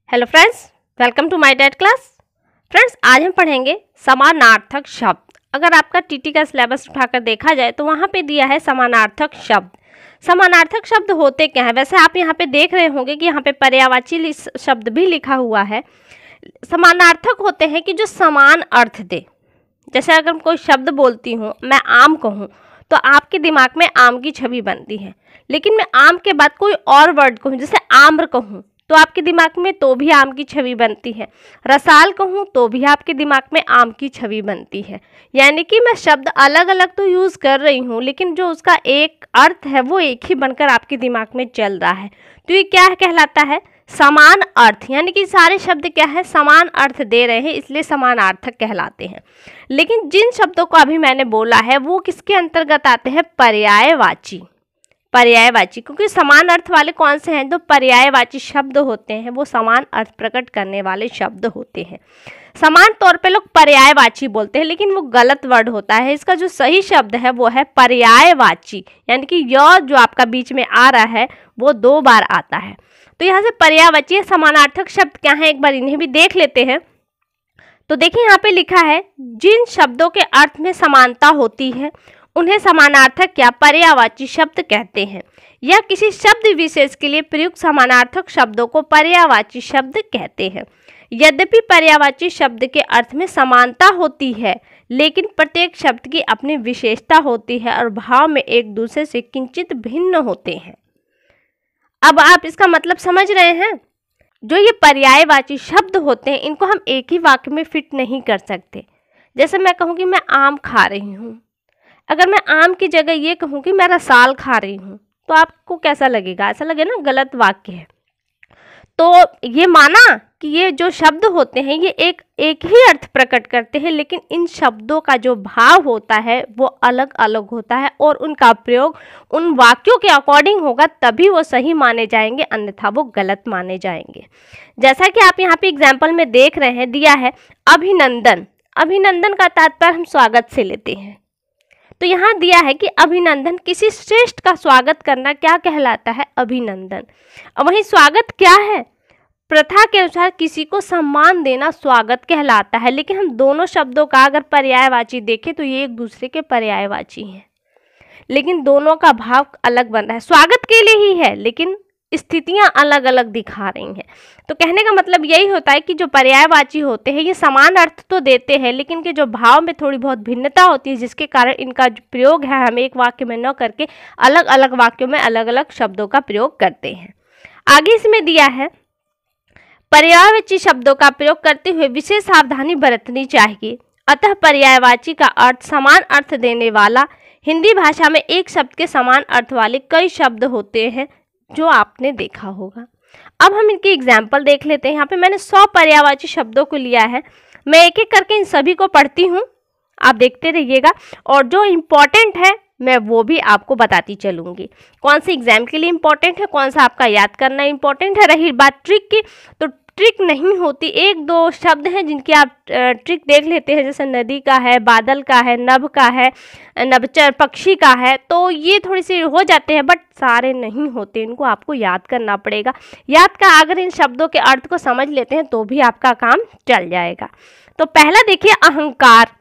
Hello friends, welcome to my डैट class. Friends, आज हम पढ़ेंगे समानार्थक शब्द। अगर आपका टीटी का सिलेबस उठाकर देखा जाए तो वहाँ पे दिया है समानार्थक शब्द। समानार्थक शब्द होते क्या है? वैसे आप यहाँ पे देख रहे होंगे कि यहाँ पे पर्यायवाची शब्द भी लिखा हुआ है। समानार्थक होते हैं कि जो समान अर्थ दे। जैसे अगर मैं कोई शब्द बोलती हूँ, मैं आम कहूँ तो आपके दिमाग में आम की छवि बनती है, लेकिन मैं आम के बाद कोई और वर्ड कहूँ, जैसे आम्र कहूँ तो आपके दिमाग में तो भी आम की छवि बनती है। रसाल कहूँ तो भी आपके दिमाग में आम की छवि बनती है। यानी कि मैं शब्द अलग अलग तो यूज़ कर रही हूँ, लेकिन जो उसका एक अर्थ है वो एक ही बनकर आपके दिमाग में चल रहा है। तो ये क्या कहलाता है? समान अर्थ। यानी कि सारे शब्द क्या है? समान अर्थ दे रहे हैं, इसलिए समानार्थक कहलाते हैं। लेकिन जिन शब्दों को अभी मैंने बोला है वो किसके अंतर्गत आते हैं? पर्यायवाची। पर्यायवाची, क्योंकि समान अर्थ वाले कौन से हैं? जो पर्यायवाची शब्द होते हैं वो समान अर्थ प्रकट करने वाले शब्द होते हैं। समान तौर पे लोग पर्यायवाची बोलते हैं, लेकिन वो गलत वर्ड होता है। इसका जो सही शब्द है वो है पर्यायवाची। यानी कि यह जो आपका बीच में आ रहा है वो 2 बार आता है। तो यहाँ से पर्यायवाची समानार्थक शब्द क्या है, एक बार इन्हें भी देख लेते हैं। तो देखिए यहाँ पे लिखा है, जिन शब्दों के अर्थ में समानता होती है उन्हें समानार्थक या पर्यायवाची शब्द कहते हैं, या किसी शब्द विशेष के लिए प्रयुक्त समानार्थक शब्दों को पर्यायवाची शब्द कहते हैं। यद्यपि पर्यायवाची शब्द के अर्थ में समानता होती है, लेकिन प्रत्येक शब्द की अपनी विशेषता होती है और भाव में एक दूसरे से किंचित भिन्न होते हैं। अब आप इसका मतलब समझ रहे हैं? जो ये पर्यायवाची शब्द होते हैं इनको हम एक ही वाक्य में फिट नहीं कर सकते। जैसे मैं कहूँ कि मैं आम खा रही हूँ, अगर मैं आम की जगह ये कहूँ कि मैं रसाल खा रही हूँ तो आपको कैसा लगेगा? ऐसा लगे ना गलत वाक्य है। तो ये माना कि ये जो शब्द होते हैं ये एक ही अर्थ प्रकट करते हैं, लेकिन इन शब्दों का जो भाव होता है वो अलग अलग होता है और उनका प्रयोग उन वाक्यों के अकॉर्डिंग होगा, तभी वो सही माने जाएंगे, अन्यथा वो गलत माने जाएंगे। जैसा कि आप यहाँ पे एग्जाम्पल में देख रहे हैं, दिया है अभिनंदन। अभिनंदन का तात्पर्य हम स्वागत से लेते हैं। तो यहाँ दिया है कि अभिनंदन, किसी श्रेष्ठ का स्वागत करना क्या कहलाता है? अभिनंदन। और वहीं स्वागत क्या है? प्रथा के अनुसार किसी को सम्मान देना स्वागत कहलाता है। लेकिन हम दोनों शब्दों का अगर पर्यायवाची देखें तो ये एक दूसरे के पर्यायवाची हैं, लेकिन दोनों का भाव अलग बन रहा है। स्वागत के लिए ही है, लेकिन स्थितियां अलग अलग दिखा रही हैं। तो कहने का मतलब यही होता है कि जो पर्यायवाची होते हैं ये समान अर्थ तो देते हैं, लेकिन के जो भाव में थोड़ी बहुत भिन्नता होती है, जिसके कारण इनका जो प्रयोग है हम एक वाक्य में न करके अलग अलग वाक्यों में अलग अलग शब्दों का प्रयोग करते हैं। आगे इसमें दिया है, पर्यायवाची शब्दों का प्रयोग करते हुए विशेष सावधानी बरतनी चाहिए। अतः पर्यायवाची का अर्थ समान अर्थ देने वाला। हिंदी भाषा में एक शब्द के समान अर्थ वाले कई शब्द होते हैं, जो आपने देखा होगा। अब हम इनके एग्जाम्पल देख लेते हैं। यहाँ पे मैंने 100 पर्यायवाची शब्दों को लिया है। मैं एक एक करके इन सभी को पढ़ती हूँ, आप देखते रहिएगा, और जो इम्पोर्टेंट है मैं वो भी आपको बताती चलूँगी। कौन से एग्जाम के लिए इम्पोर्टेंट है, कौन सा आपका याद करना इम्पोर्टेंट है। रही बात ट्रिक की, तो ट्रिक नहीं होती, 1-2 शब्द हैं जिनकी आप ट्रिक देख लेते हैं, जैसे नदी का है, बादल का है, नभ का है, नभचर पक्षी का है, तो ये थोड़ी सी हो जाते हैं, बट सारे नहीं होते, इनको आपको याद करना पड़ेगा। याद का अगर इन शब्दों के अर्थ को समझ लेते हैं तो भी आपका काम चल जाएगा। तो पहला देखिए अहंकार।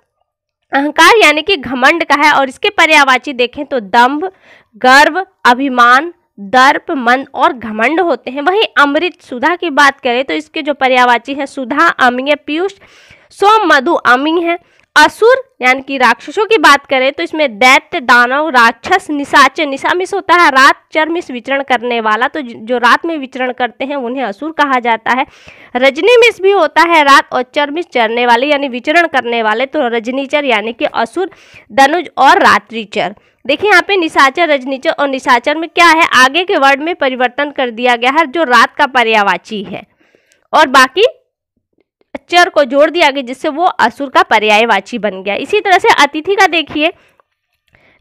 अहंकार यानी कि घमंड का है, और इसके पर्यायवाची देखें तो दंभ, गर्व, अभिमान, दर्प, मन और घमंड होते हैं। वहीं अमृत, सुधा की बात करें तो इसके जो पर्यायवाची हैं सुधा, अमीय, पीयूष, सोम, मधु, अमी है। असुर यानी कि राक्षसों की बात करें तो इसमें दैत्य, दानव, राक्षस, निशाचर। निशामिस होता है रात चरमिस विचरण करने वाला, तो जो रात में विचरण करते हैं उन्हें असुर कहा जाता है। रजनीमिस भी होता है रात और चरमिस चरने वाले यानी विचरण करने वाले, तो रजनीचर यानी कि असुर, धनुज और रात्रिचर। देखिए यहाँ पे निशाचर, रजनीचर और निशाचर में क्या है, आगे के वर्ड में परिवर्तन कर दिया गया है जो रात का पर्यायवाची है, और बाकी चर को जोड़ दिया गया जिससे वो असुर का पर्यायवाची बन गया। इसी तरह से अतिथि का देखिए,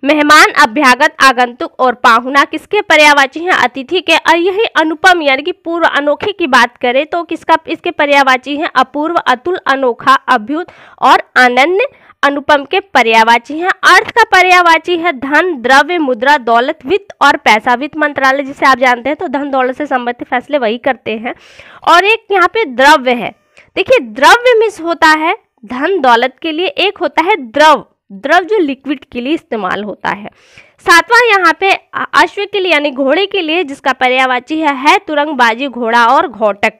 मेहमान, अभ्यागत, आगंतुक और पाहुना किसके पर्यायवाची हैं? अतिथि के। और यही अनुपम यानी कि पूर्व, अनोखे की बात करें तो किसका इसके पर्यायवाची हैं? अपूर्व, अतुल, अनोखा, अद्भुत और अनन्य। अनुपम के पर्यायवाची हैं। अर्थ का पर्यायवाची है धन, द्रव्य, मुद्रा, दौलत, वित्त और पैसा। वित्त मंत्रालय जिसे आप जानते हैं तो धन दौलत से संबंधित फैसले वही करते हैं। और एक यहाँ पे द्रव्य है। देखिए द्रव्य मिस होता है धन दौलत के लिए, एक होता है द्रव जो लिक्विड के लिए इस्तेमाल होता है। सातवां यहाँ पे अश्व के लिए यानी घोड़े के लिए जिसका पर्यायवाची है तुरंग, बाजी, घोड़ा और घोटक।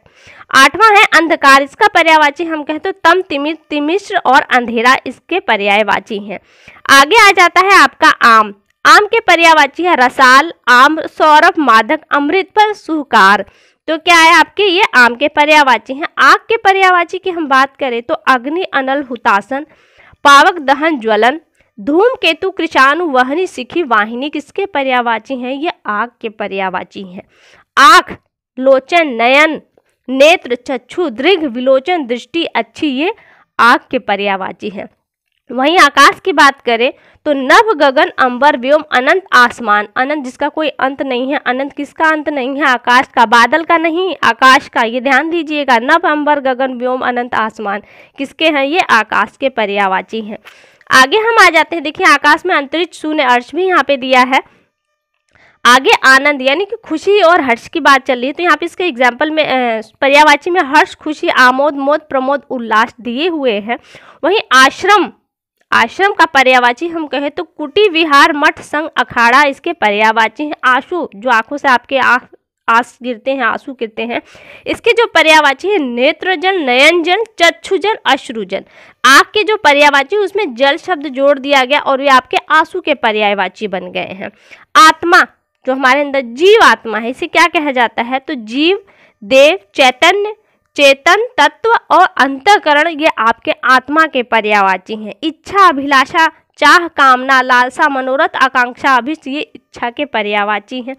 आठवां है अंधकार, इसका पर्यायवाची हम कहते तो तम, तिमिर, तिमिश्र और अंधेरा इसके पर्यायवाची हैं। आगे आ जाता है आपका आम। आम के पर्यायवाची है रसाल, आम, सौरभ, मादक, अमृत पर सुहकार। तो क्या है आपके ये आम के पर्यायवाची हैं। आग के पर्यायवाची की हम बात करें तो अग्नि, अनल, हुतासन, पावक, दहन, ज्वलन, धूम, केतु, कृषाणु, वहनी, शिखी, वाहिनी किसके पर्यायवाची हैं, ये आग के पर्यायवाची हैं। आँख, लोचन, नयन, नेत्र, चक्षु, दृघ, विलोचन, दृष्टि, अच्छी, ये आग के पर्यायवाची हैं। वहीं आकाश की बात करें तो नभ, गगन, अंबर, व्योम, अनंत, आसमान। अनंत जिसका कोई अंत नहीं है, अनंत किसका अंत नहीं है, आकाश का, बादल का नहीं, आकाश का, ये ध्यान दीजिएगा। नभ, अंबर, गगन, व्योम, अनंत, आसमान किसके हैं, ये आकाश के पर्यायवाची हैं। आगे हम आ जाते हैं, देखिए आकाश में अंतरिक्ष, शून्य, अर्श भी यहाँ पे दिया है। आगे आनंद यानी कि खुशी और हर्ष की बात चल रही है तो यहाँ पे इसके एग्जाम्पल में पर्यायवाची में हर्ष, खुशी, आमोद, मोद, प्रमोद, उल्लास दिए हुए हैं। वहीं आश्रम, आश्रम का पर्यायवाची हम कहें तो कुटी, विहार, मठ, संघ, अखाड़ा इसके पर्यायवाची हैं। आंसू, जो आंखों से आपके आंस गिरते हैं, आंसू गिरते हैं, इसके जो पर्यायवाची है नेत्रजन, नयनजन, चक्षुजन, अश्रुजन। आँख के जो पर्यायवाची उसमें जल शब्द जोड़ दिया गया और ये आपके आंसू के पर्यायवाची बन गए हैं। आत्मा, जो हमारे अंदर जीव आत्मा है, इसे क्या कहा जाता है तो जीव, देव, चैतन्य, चेतन, तत्व और अंतःकरण ये आपके आत्मा के पर्यायवाची हैं। इच्छा, अभिलाषा, चाह, कामना, लालसा, मनोरथ, आकांक्षा, अभिष्ट ये इच्छा के पर्यायवाची हैं।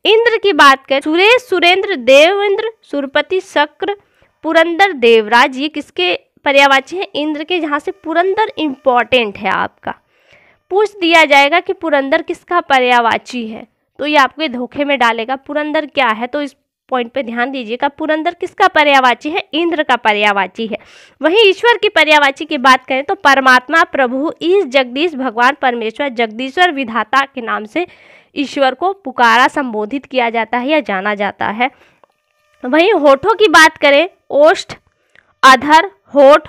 इंद्र की बात करें सुरेश, सुरेंद्र, देवेंद्र, सुरपति, शक्र, पुरंदर, देवराज ये किसके पर्यायवाची हैं, इंद्र के। जहाँ से पुरंदर इंपॉर्टेंट है, आपका पूछ दिया जाएगा कि पुरंदर किसका पर्यायवाची है तो ये आपके धोखे में डालेगा पुरंदर क्या है, तो इस पॉइंट पे ध्यान दीजिएगा। पुरंदर किसका पर्यायवाची है, इंद्र का पर्यायवाची है। वहीं ईश्वर की पर्यायवाची की बात करें तो परमात्मा, प्रभु, ईश, जगदीश, भगवान, परमेश्वर, जगदीश्वर, विधाता के नाम से ईश्वर को पुकारा, संबोधित किया जाता है या जाना जाता है। वहीं होठों की बात करें ओष्ठ, अधर, होठ,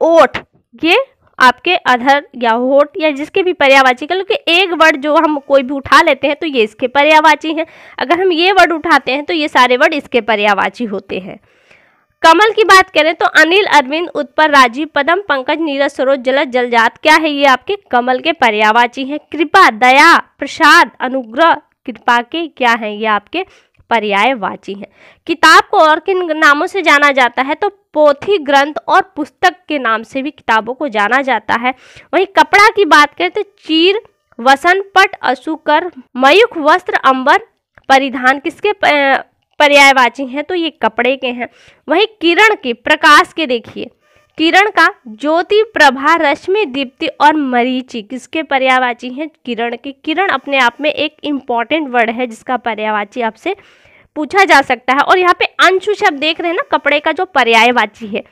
ओठ ये आपके अधर या होठ या जिसके भी पर्यायवाची, क्योंकि एक वर्ड जो हम कोई भी उठा लेते हैं तो ये इसके पर्यायवाची हैं। अगर हम ये वर्ड उठाते हैं तो ये सारे वर्ड इसके पर्यायवाची होते हैं। कमल की बात करें तो अनिल, अरविंद, उत्पर, राजीव, पदम, पंकज, नीरज, सरोज, जलद, जलजात क्या है, ये आपके कमल के पर्यायवाची हैं। कृपा, दया, प्रसाद, अनुग्रह कृपा के क्या हैं, ये आपके पर्यायवाची हैं। किताब को और किन नामों से जाना जाता है तो पोथी, ग्रंथ और पुस्तक के नाम से भी किताबों को जाना जाता है। वहीं कपड़ा की बात करें तो चीर, वसन, पट, असूकर, मयूख, वस्त्र, अंबर, परिधान किसके पर्यायवाची हैं तो ये कपड़े के हैं। वहीं किरण की, प्रकाश के देखिए किरण का ज्योति, प्रभा, रश्मि, दीप्ति और मरीचि किसके पर्यायवाची हैं, किरण के। किरण अपने आप में एक इम्पॉर्टेंट वर्ड है जिसका पर्यायवाची आपसे पूछा जा सकता है। और यहाँ पे अंशु शब्द देख रहे हैं ना, कपड़े का जो पर्यायवाची है,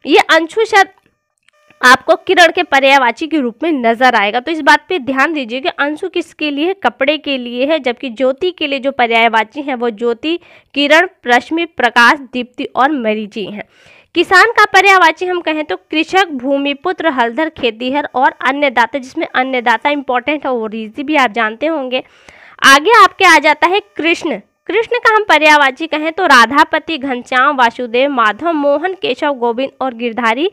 ये अंशु शब्द आपको किरण के पर्यायवाची के रूप में नजर आएगा। तो इस बात पे ध्यान दीजिए कि अंशु किसके लिए, कपड़े के लिए है, जबकि ज्योति के लिए जो पर्यायवाची है वो ज्योति, किरण, रश्मि, प्रकाश, दीप्ति और मरीचि हैं। किसान का पर्यायवाची हम कहें तो कृषक, भूमिपुत्र, हलधर, खेतीहर और अन्नदाता, जिसमें अन्नदाता इंपॉर्टेंट है और इजी भी आप जानते होंगे। आगे आपके आ जाता है कृष्ण। कृष्ण का हम पर्यायवाची कहें तो राधापति, घनश्याम, वासुदेव, माधव, मोहन, केशव, गोविंद और गिरधारी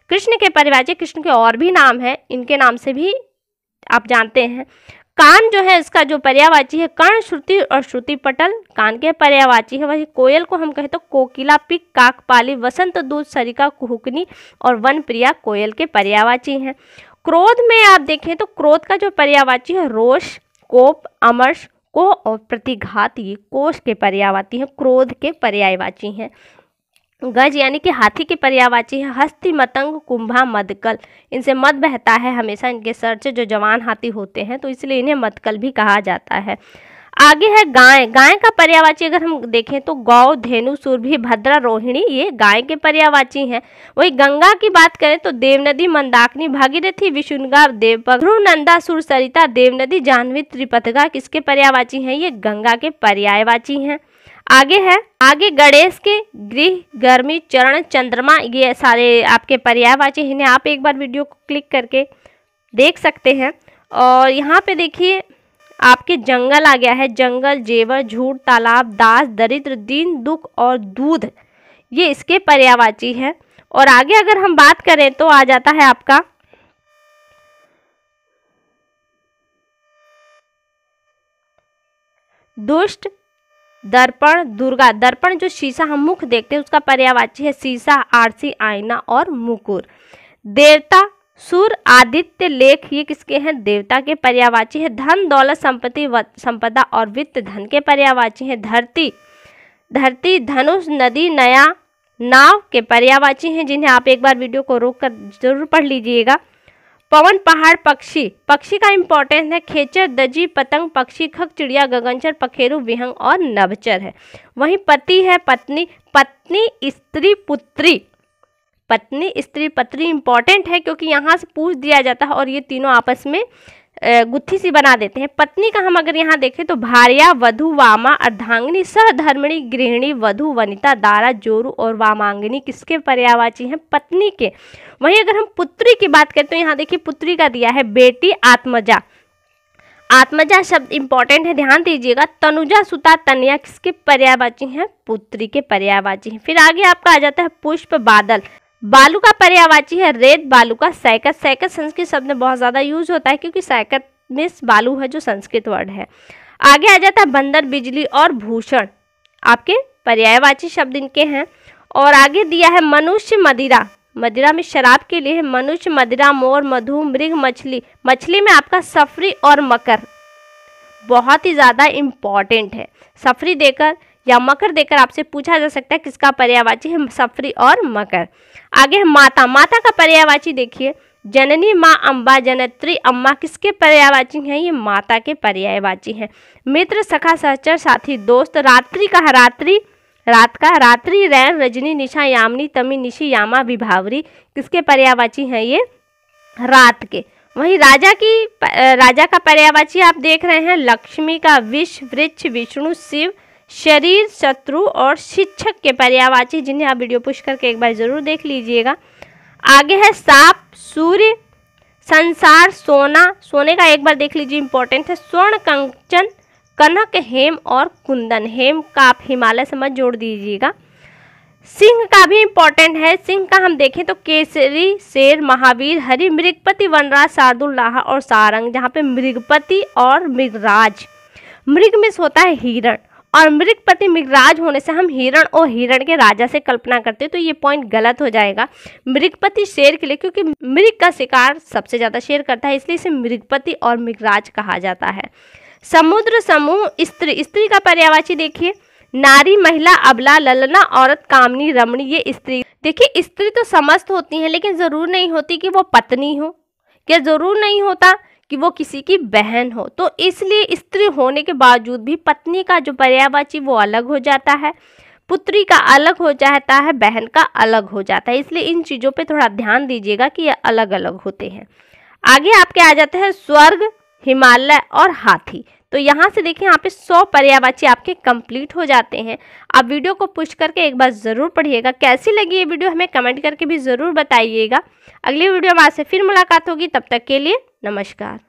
कृष्ण के पर्यायवाची। कृष्ण के और भी नाम हैं, इनके नाम से भी आप जानते हैं। कान जो है इसका जो पर्यायवाची है कर्ण, श्रुति और श्रुति पटल कान के पर्यायवाची है। वही कोयल को हम कहें तो कोकिला, पिक, काकपाली, वसंत दूत, सरिका, कुहुकनी और वन प्रिया कोयल के पर्यायवाची हैं। क्रोध में आप देखें तो क्रोध का जो पर्यायवाची है रोष, कोप, अमर्ष, को और प्रतिघात ये कोष के पर्यायवाची हैं, क्रोध के पर्यायवाची हैं। गज यानी कि हाथी के पर्यायवाची है हस्ती, मतंग, कुंभा, मदकल। इनसे मद बहता है हमेशा इनके सर से, जो जवान हाथी होते हैं तो इसलिए इन्हें मदकल भी कहा जाता है। आगे है गाय। गाय का पर्यायवाची अगर हम देखें तो गौ, धेनु, सुरभि, भद्रा, रोहिणी, ये गाय के पर्यायवाची हैं। वही गंगा की बात करें तो देवनदी, मंदाकिनी, भागीरथी, विशुनगा, देवपग, ध्रुवनंदा, सुरसरिता, देवनदी, जाह्नवी, त्रिपथगा किसके पर्यायवाची हैं? ये गंगा के पर्यायवाची हैं। आगे गणेश के गृह, गर्मी, चरण, चंद्रमा, ये सारे आपके पर्यायवाची हैं। इन्हें आप एक बार वीडियो को क्लिक करके देख सकते हैं। और यहाँ पे देखिए आपके जंगल आ गया है। जंगल, जेवर, झूठ, तालाब, दास, दरिद्र, दीन, दुख और दूध, ये इसके पर्यायवाची है। और आगे अगर हम बात करें तो आ जाता है आपका दुष्ट, दर्पण, दुर्गा। दर्पण जो शीशा हम मुख देखते हैं उसका पर्यायवाची है शीशा, आरसी, आईना और मुकुर। देवता, सूर्य, आदित्य, लेख, ये किसके हैं? देवता के पर्यायवाची है। धन, दौलत, संपत्ति, संपदा और वित्त धन के पर्यायवाची है। धरती, धनुष, नदी, नया, नाव के पर्यायवाची हैं, जिन्हें आप एक बार वीडियो को रोक कर जरूर पढ़ लीजिएगा। पवन, पहाड़, पक्षी। पक्षी का इंपॉर्टेंस है खेचर, दजी, पतंग, पक्षी, खग, चिड़िया, गगनचर, पखेरु, विहंग और नभचर है। वहीं पति है पत्नी, स्त्री, पुत्री। पत्नी, स्त्री, पत्री इंपॉर्टेंट है क्योंकि यहाँ से पूछ दिया जाता है और ये तीनों आपस में गुत्थी सी बना देते हैं। पत्नी का हम अगर यहाँ देखें तो भार्या, वधु, वामा, अर्धांगिनी, सहधर्मिणी, गृहिणी, वधु, वनिता, दारा, जोरू और वामांगिनी किसके पर्यायवाची हैं? पत्नी के। वहीं अगर हम पुत्री की बात करें तो यहाँ देखिए पुत्री का दिया है बेटी, आत्मजा। आत्मजा शब्द इंपॉर्टेंट है, ध्यान दीजिएगा। तनुजा, सुता, तनया किसके पर्यायवाची हैं? पुत्री के पर्यायवाची हैं। फिर आगे आपका आ जाता है पुष्प, बादल। बालू का पर्यायवाची है रेत, बालू का सैकत। सैकत संस्कृत शब्द में बहुत ज़्यादा यूज होता है क्योंकि सैकत में बालू है जो संस्कृत वर्ड है। आगे आ जाता है बंदर, बिजली और भूषण, आपके पर्यायवाची शब्द इनके हैं। और आगे दिया है मनुष्य, मदिरा। मदिरा में शराब के लिए है मनुष्य, मदिरा, मोर, मधु, मृग, मछली। मछली में आपका सफरी और मकर बहुत ही ज़्यादा इम्पॉर्टेंट है। सफरी देकर या मकर देकर आपसे पूछा जा सकता है किसका पर्यायवाची है? सफरी और मकर। आगे है माता। माता का पर्यायवाची देखिए जननी, माँ, अम्बा, जनत्री, अम्मा किसके पर्यायवाची हैं? ये माता के पर्यायवाची हैं। मित्र, सखा, सहचर, साथी, दोस्त। रात्रि का रात्रि, रात का रात्रि, रैन, रजनी, निशा, यामिनी, तमी, निशी, यामा, विभावरी किसके पर्यायवाची हैं? ये रात के। वहीं राजा का पर्यायवाची आप देख रहे हैं लक्ष्मी का विष, वृक्ष, विष्णु, शिव, शरीर, शत्रु और शिक्षक के पर्यायवाची, जिन्हें आप वीडियो पुश करके एक बार जरूर देख लीजिएगा। आगे है साप, सूर्य, संसार, सोना। सोने का एक बार देख लीजिए, इंपॉर्टेंट है। स्वर्ण, कंचन, कनक, हेम और कुंदन। हेम का आप हिमालय से मत जोड़ दीजिएगा। सिंह का भी इंपॉर्टेंट है। सिंह का हम देखें तो केसरी, शेर, महावीर, हरि, मृगपति, वनराज, शार्दुल, लाहा और सारंग, जहाँ पे मृगपति और मृगराज। मृग में होता है हिरण और मृगपति मृगराज होने से हम हिरण और हिरण के राजा से कल्पना करते हैं, तो ये पॉइंट गलत हो जाएगा। मृगपति शेर के लिए, क्योंकि मृग का शिकार सबसे ज़्यादा शेर करता है, इसलिए इसे मृगपति और मृगराज कहा जाता है। समुद्र, समूह, स्त्री। स्त्री का पर्यायवाची देखिए नारी, महिला, अबला, ललना, औरत, कामनी, रमणी, ये स्त्री। देखिए स्त्री तो समस्त होती हैं लेकिन ज़रूर नहीं होती कि वो पत्नी हो, क्या ज़रूर नहीं होता कि वो किसी की बहन हो, तो इसलिए स्त्री होने के बावजूद भी पत्नी का जो पर्यायवाची वो अलग हो जाता है, पुत्री का अलग हो जाता है, बहन का अलग हो जाता है। इसलिए इन चीज़ों पे थोड़ा ध्यान दीजिएगा कि ये अलग अलग होते हैं। आगे आपके आ जाते हैं स्वर्ग, हिमालय और हाथी। तो यहाँ से देखिए यहाँ पे 100 पर्यायवाची आपके कंप्लीट हो जाते हैं। आप वीडियो को पुश करके एक बार ज़रूर पढ़िएगा। कैसी लगी ये वीडियो हमें कमेंट करके भी ज़रूर बताइएगा। अगली वीडियो में आपसे फिर मुलाकात होगी, तब तक के लिए नमस्कार।